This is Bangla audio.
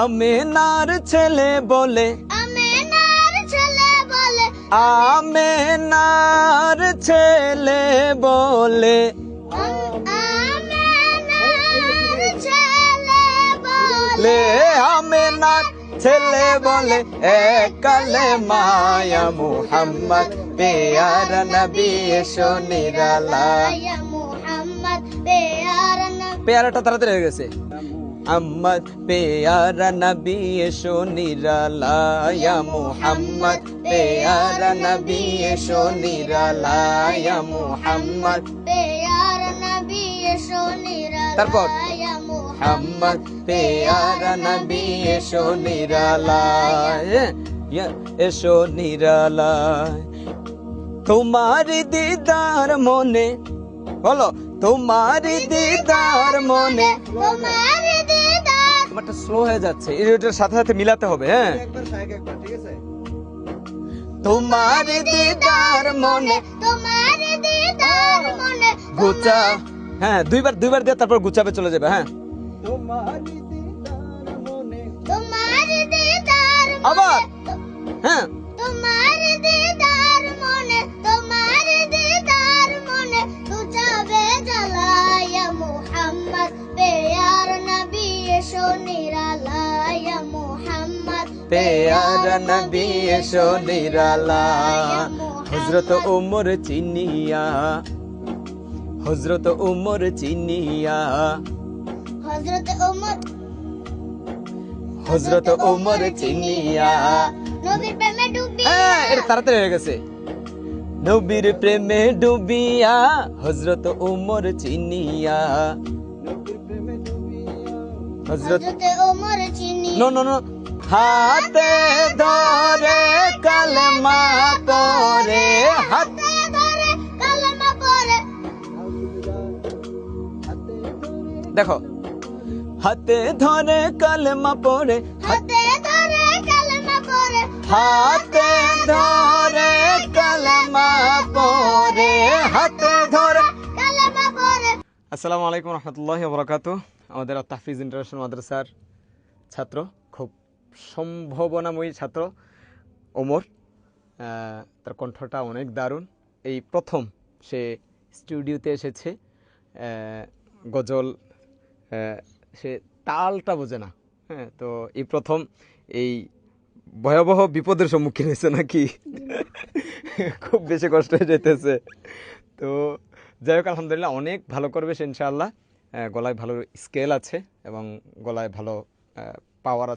আমেনার ছেলে বলে, আমেনার ছেলে বলে, আমেনার ছেলে বলে, আমেনার ছেলে বলে, আমেনার ছেলে বলে এক কালেমায়া মুহাম্মদ পেয়ারা নবী এসো নিরালায়। ইয়া মুহাম্মদ পেয়ারা নবী। পেয়ারাটা তাড়াতাড়ি হয়ে গেছে। আম্মদ পেয়ারা নবী এসো নিরালায় মুহাম্মদ পেয়ারা নবী এসো নিরালায় মুহাম্মদ পেয়ারা নবী এসো নিরালায়। তারপর ইয়া মুহাম্মদ পেয়ারা নবী এসো নিরালায়, এসো নিরালায়। তোমার দিদার মনে, বলো তোমার দিদার মনে, তোমার দিদার। তোমারটা স্লো হয়ে যাচ্ছে, এটার সাথে সাথে মিলাতে হবে। হ্যাঁ, তোমার দিদার মনে, তোমার দিদার মনে, গুচা, হ্যাঁ দুইবার দিয়ে তারপর গুচাবে চলে যাবে। হ্যাঁ, তোমার দিদার আবার, হ্যাঁ তোমার দিদার মনে, তোমার দিদার মনে, তুজাবে জ্বালায়া মুহাম্মদ পেয়ারা নবী এসো নিরালায় মুহাম্মদ পেয়ারা নবী এসো নিরালায়। হযরত ওমর চিনিয়া, হযরত ওমর চিনিয়া, হযরত ওমর, হযরত ওমর চিনিয়া। নবীর প্রেমে ডুবিয়া, হ্যাঁ, এটা তাড়াতাড়ি হয়ে গেছে। নবীর প্রেমে ডুবিয়া হযরত ওমর চিনিয়া, হযরত হযরত ওমর চিনি, নো নো নো, হাতে ধরে কালেমা পড়ে, হাতে ধরে কালেমা পড়ে, দেখো হাতে ধরে কালেমা পড়ে, হাতে ধরে কালেমা পড়ে, হাতে ধরে কালেমা পড়ে, হাতে ধরে। কালেমা পড়ে। আসসালামু আলাইকুম রহমতুল্লাহি ওয়া বারাকাতুহু। আমাদের তাহফিজ ইন্টারন্যাশনাল মাদ্রাসার ছাত্র, খুব সম্ভাবনাময়ী ছাত্র ওমর। তার কণ্ঠটা অনেক দারুণ। এই প্রথম সে স্টুডিওতে এসেছে। গজল, সে তালটা বোঝে না। হ্যাঁ, তো এই প্রথম এই ভয়াবহ বিপদের সম্মুখীন হয়েছে নাকি, খুব বেশি কষ্ট হয়ে যেতেছে। তো যাই হোক, আলহামদুলিল্লাহ অনেক ভালো করবে সে ইনশাআল্লাহ। গলায় ভালো স্কেল আছে এবং গলায় ভালো পাওয়ার আছে।